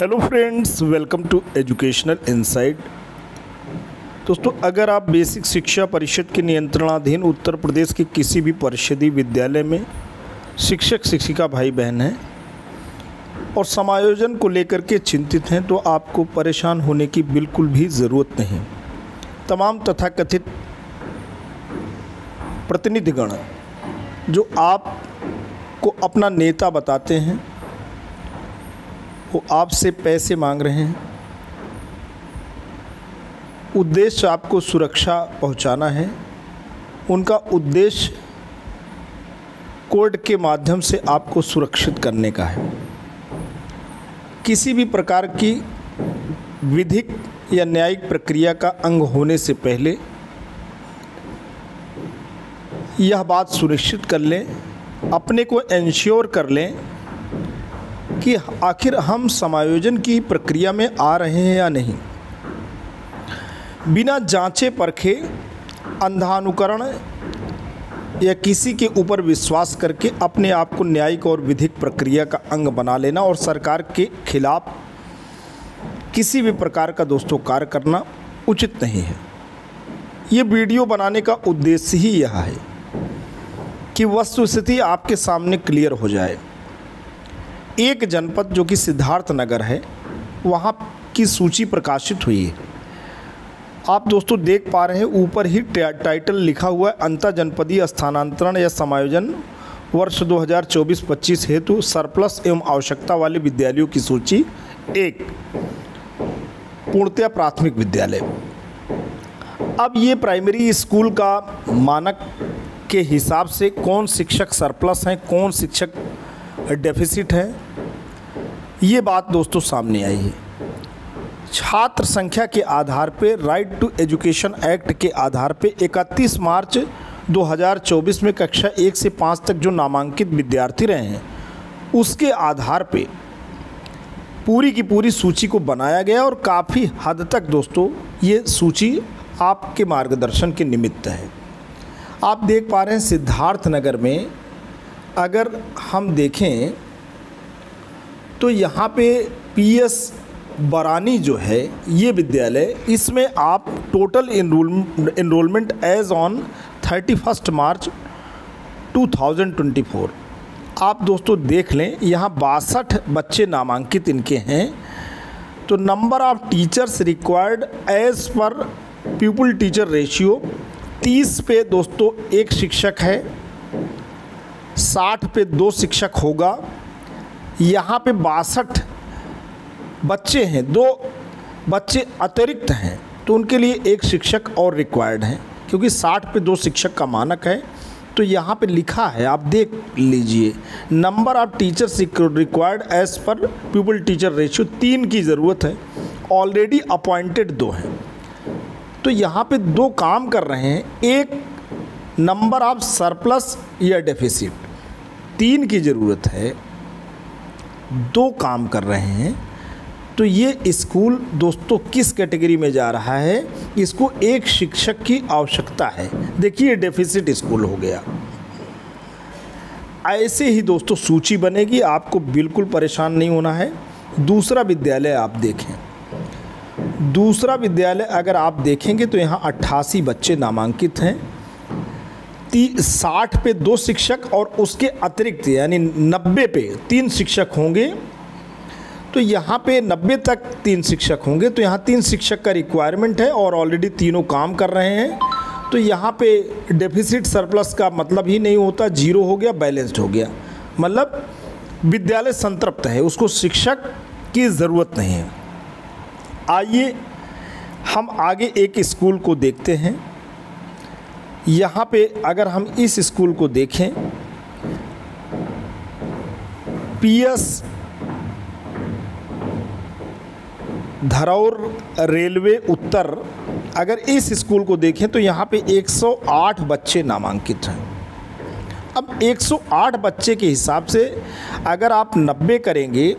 Hello friends, welcome to educational insight. दोस्तों, अगर आप बेसिक शिक्षा परिषद के नियंत्रणाधीन उत्तर प्रदेश के किसी भी परिषदीय विद्यालय में शिक्षक शिक्षिका भाई बहन हैं और समायोजन को लेकर के चिंतित हैं तो आपको परेशान होने की बिल्कुल भी ज़रूरत नहीं। तमाम तथाकथित प्रतिनिधिगण जो आपको अपना नेता बताते हैं वो आपसे पैसे मांग रहे हैं। उद्देश्य आपको सुरक्षा पहुंचाना है। उनका उद्देश्य कोर्ट के माध्यम से आपको सुरक्षित करने का है। किसी भी प्रकार की विधिक या न्यायिक प्रक्रिया का अंग होने से पहले यह बात सुनिश्चित कर लें, अपने को एंश्योर कर लें कि आखिर हम समायोजन की प्रक्रिया में आ रहे हैं या नहीं। बिना जांचे परखे अंधानुकरण या किसी के ऊपर विश्वास करके अपने आप को न्यायिक और विधिक प्रक्रिया का अंग बना लेना और सरकार के खिलाफ किसी भी प्रकार का दोस्तों कार्य करना उचित नहीं है। ये वीडियो बनाने का उद्देश्य ही यह है कि वस्तुस्थिति आपके सामने क्लियर हो जाए। एक जनपद जो कि सिद्धार्थ नगर है, वहाँ की सूची प्रकाशित हुई है। आप दोस्तों देख पा रहे हैं, ऊपर ही टाइटल लिखा हुआ है, अंतर जनपदीय स्थानांतरण या समायोजन वर्ष 2024-25 हेतु सरप्लस एवं आवश्यकता वाले विद्यालयों की सूची। एक, पूर्णतया प्राथमिक विद्यालय। अब ये प्राइमरी स्कूल का मानक के हिसाब से कौन शिक्षक सरप्लस हैं, कौन शिक्षक डेफिसिट है, ये बात दोस्तों सामने आई है। छात्र संख्या के आधार पे राइट टू एजुकेशन एक्ट के आधार पे 31 मार्च 2024 में कक्षा 1 से 5 तक जो नामांकित विद्यार्थी रहे हैं उसके आधार पे पूरी की पूरी सूची को बनाया गया और काफ़ी हद तक दोस्तों ये सूची आपके मार्गदर्शन के निमित्त है। आप देख पा रहे हैं सिद्धार्थ नगर में अगर हम देखें तो यहाँ पे पीएस बरानी जो है ये विद्यालय, इसमें आप टोटल इनरोलमेंट एज ऑन 31 मार्च 2024 आप दोस्तों देख लें, यहाँ 62 बच्चे नामांकित इनके हैं। तो number of teachers required as per pupil teacher ratio 30 पे दोस्तों एक शिक्षक है, 60 पे 2 शिक्षक होगा। यहाँ पे 62 बच्चे हैं, 2 बच्चे अतिरिक्त हैं तो उनके लिए एक शिक्षक और रिक्वायर्ड हैं, क्योंकि 60 पे 2 शिक्षक का मानक है। तो यहाँ पे लिखा है, आप देख लीजिए, number of teachers required as per pupil teacher ratio 3 की ज़रूरत है। ऑलरेडी अपॉइंटेड 2 हैं। तो यहाँ पे 2 काम कर रहे हैं, एक नंबर ऑफ सरप्लस या डेफिसिट, 3 की ज़रूरत है, 2 काम कर रहे हैं। तो ये स्कूल दोस्तों किस कैटेगरी में जा रहा है? इसको एक शिक्षक की आवश्यकता है। देखिए डेफिसिट स्कूल हो गया। ऐसे ही दोस्तों सूची बनेगी, आपको बिल्कुल परेशान नहीं होना है। दूसरा विद्यालय आप देखें, दूसरा विद्यालय अगर आप देखेंगे तो यहाँ 88 बच्चे नामांकित हैं, 60 पे 2 शिक्षक और उसके अतिरिक्त यानी 90 पे 3 शिक्षक होंगे। तो यहाँ पे 90 तक 3 शिक्षक होंगे, तो यहाँ 3 शिक्षक का रिक्वायरमेंट है और ऑलरेडी तीनों काम कर रहे हैं। तो यहाँ पे डेफिसिट सरप्लस का मतलब ही नहीं होता, 0 हो गया, बैलेंस्ड हो गया, मतलब विद्यालय संतृप्त है, उसको शिक्षक की ज़रूरत नहीं है। आइए हम आगे एक स्कूल को देखते हैं। यहाँ पे अगर हम इस स्कूल को देखें, पीएस धरौर रेलवे उत्तर, अगर इस स्कूल को देखें तो यहाँ पे 108 बच्चे नामांकित हैं। अब 108 बच्चे के हिसाब से अगर आप 90 करेंगे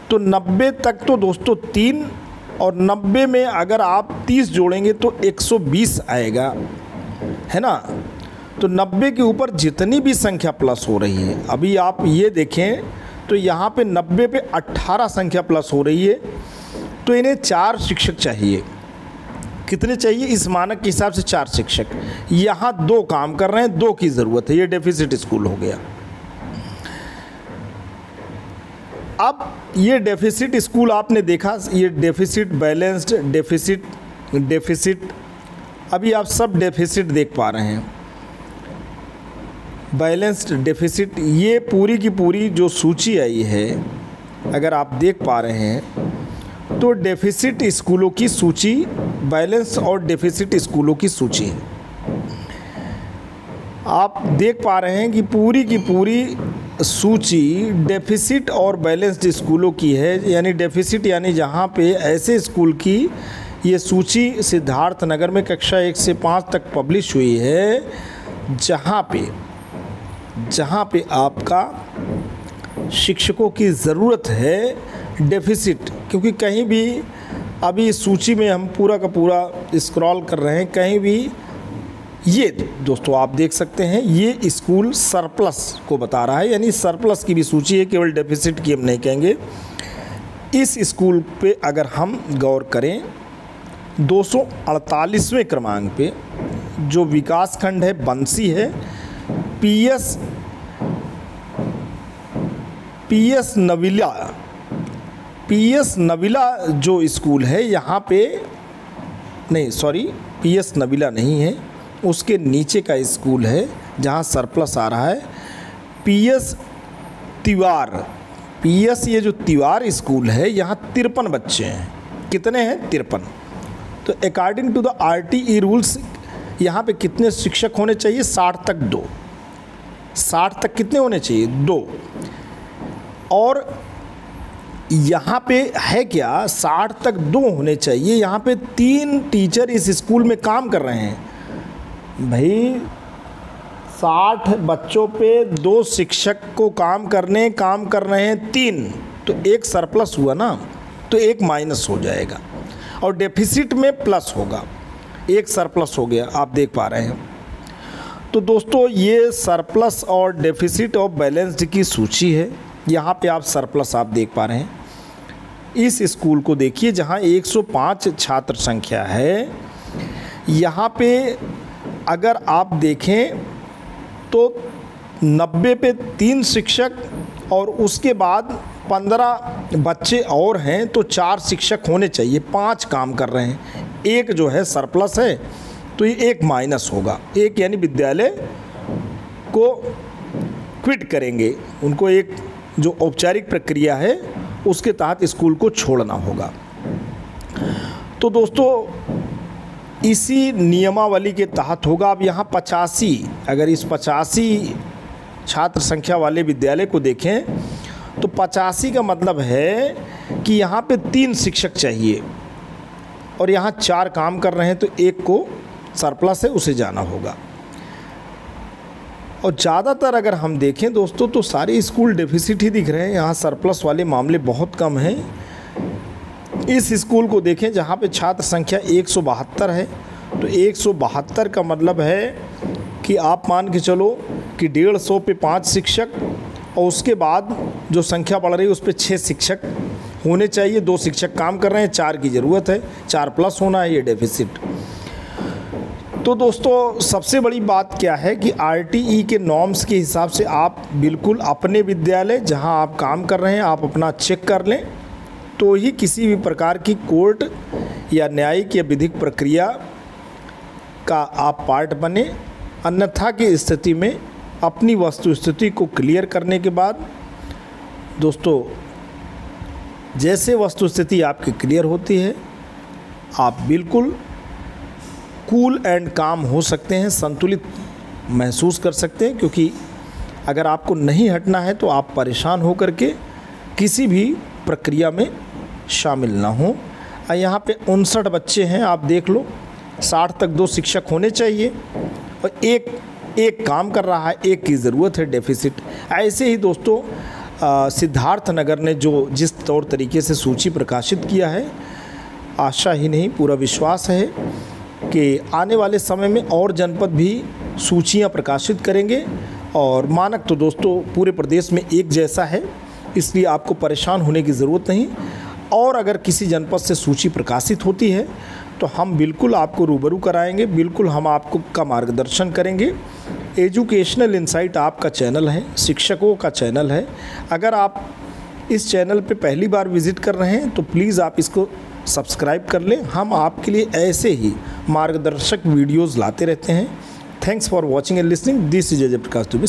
तो 90 तक तो दोस्तों 3 और 90 में अगर आप 30 जोड़ेंगे तो 120 आएगा, है ना। तो 90 के ऊपर जितनी भी संख्या प्लस हो रही है, अभी आप ये देखें तो यहाँ पे 90 पे 18 संख्या प्लस हो रही है, तो इन्हें 4 शिक्षक चाहिए। कितने चाहिए? इस मानक के हिसाब से 4 शिक्षक। यहाँ 2 काम कर रहे हैं, 2 की ज़रूरत है। ये डेफिसिट स्कूल हो गया। अब ये डेफिसिट स्कूल आपने देखा, ये डेफिसिट, बैलेंस्ड, डेफिसिट, अभी आप सब डेफिसिट देख पा रहे हैं। बैलेंस्ड, डेफिसिट, ये पूरी की पूरी जो सूची आई है अगर आप देख पा रहे हैं तो डेफिसिट स्कूलों की सूची, बैलेंस और डेफिसिट स्कूलों की सूची है। आप देख पा रहे हैं कि पूरी की पूरी सूची डेफिसिट और बैलेंस्ड स्कूलों की है। यानी डेफिसिट यानी जहाँ पे ऐसे स्कूल की ये सूची सिद्धार्थ नगर में कक्षा 1 से 5 तक पब्लिश हुई है, जहाँ पे आपका शिक्षकों की ज़रूरत है डेफिसिट। क्योंकि कहीं भी अभी इस सूची में हम पूरा का पूरा स्क्रॉल कर रहे हैं, कहीं भी ये दोस्तों आप देख सकते हैं ये स्कूल सरप्लस को बता रहा है। यानी सरप्लस की भी सूची है, केवल डेफिसिट की हम नहीं कहेंगे। इस स्कूल पे अगर हम गौर करें 248वें क्रमांक पे जो विकास खंड है बंसी है, पीएस नविला जो स्कूल है यहाँ पे, नहीं सॉरी पीएस नविला नहीं है, उसके नीचे का स्कूल है जहाँ सरप्लस आ रहा है, पीएस ये जो तिवार स्कूल है यहाँ 53 बच्चे हैं। कितने हैं? 53। तो according to the RTE rules यहाँ पे कितने शिक्षक होने चाहिए? 60 तक 2। 60 तक कितने होने चाहिए? 2। और यहाँ पे है क्या? 60 तक 2 होने चाहिए। यहाँ पे 3 टीचर इस स्कूल में काम कर रहे हैं। भाई 60 बच्चों पे 2 शिक्षक को काम कर रहे हैं 3, तो 1 सरप्लस हुआ ना, तो 1 माइनस हो जाएगा और डेफिसिट में प्लस होगा। 1 सरप्लस हो गया, आप देख पा रहे हैं। तो दोस्तों ये सरप्लस और डेफिसिट और बैलेंस्ड की सूची है। यहाँ पे आप सरप्लस आप देख पा रहे हैं। इस स्कूल को देखिए जहाँ 105 छात्र संख्या है। यहाँ पे अगर आप देखें तो 90 पे 3 शिक्षक और उसके बाद 15 बच्चे और हैं, तो 4 शिक्षक होने चाहिए। 5 काम कर रहे हैं, 1 जो है सरप्लस है, तो ये 1 माइनस होगा। 1 यानी विद्यालय को क्विट करेंगे, उनको एक जो औपचारिक प्रक्रिया है उसके तहत स्कूल को छोड़ना होगा। तो दोस्तों इसी नियमावली के तहत होगा। अब यहाँ 85, अगर इस 85 छात्र संख्या वाले विद्यालय को देखें तो 85 का मतलब है कि यहाँ पे 3 शिक्षक चाहिए और यहाँ 4 काम कर रहे हैं, तो 1 को सरप्लस है उसे जाना होगा। और ज़्यादातर अगर हम देखें दोस्तों तो सारे स्कूल डेफिसिट ही दिख रहे हैं, यहाँ सरप्लस वाले मामले बहुत कम हैं। इस स्कूल को देखें जहाँ पे छात्र संख्या 172 है, तो 172 का मतलब है कि आप मान के चलो कि 150 पे 5 शिक्षक और उसके बाद जो संख्या बढ़ रही है उस पर 6 शिक्षक होने चाहिए। 2 शिक्षक काम कर रहे हैं, 4 की ज़रूरत है, 4 प्लस होना है, ये डेफिसिट। तो दोस्तों सबसे बड़ी बात क्या है कि आरटीई के नॉर्म्स के हिसाब से आप बिल्कुल अपने विद्यालय जहां आप काम कर रहे हैं आप अपना चेक कर लें, तो ही किसी भी प्रकार की कोर्ट या न्यायिक या विधिक प्रक्रिया का आप पार्ट बने। अन्यथा की स्थिति में अपनी वस्तुस्थिति को क्लियर करने के बाद दोस्तों जैसे वस्तुस्थिति आपकी क्लियर होती है आप बिल्कुल कूल एंड काम हो सकते हैं, संतुलित महसूस कर सकते हैं। क्योंकि अगर आपको नहीं हटना है तो आप परेशान होकर के किसी भी प्रक्रिया में शामिल ना हो। यहाँ पे 59 बच्चे हैं, आप देख लो, 60 तक 2 शिक्षक होने चाहिए और एक काम कर रहा है, 1 की ज़रूरत है, डेफिसिट। ऐसे ही दोस्तों सिद्धार्थ नगर ने जो जिस तौर तरीके से सूची प्रकाशित किया है, आशा ही नहीं पूरा विश्वास है कि आने वाले समय में और जनपद भी सूचियां प्रकाशित करेंगे। और मानक तो दोस्तों पूरे प्रदेश में एक जैसा है, इसलिए आपको परेशान होने की ज़रूरत नहीं। और अगर किसी जनपद से सूची प्रकाशित होती है तो हम बिल्कुल आपको रूबरू कराएंगे, बिल्कुल हम आपको का मार्गदर्शन करेंगे। एजुकेशनल इनसाइट आपका चैनल है, शिक्षकों का चैनल है। अगर आप इस चैनल पे पहली बार विज़िट कर रहे हैं तो प्लीज़ आप इसको सब्सक्राइब कर लें। हम आपके लिए ऐसे ही मार्गदर्शक वीडियोज़ लाते रहते हैं। Thanks for watching and listening. This is Ajay Prakash Dubey.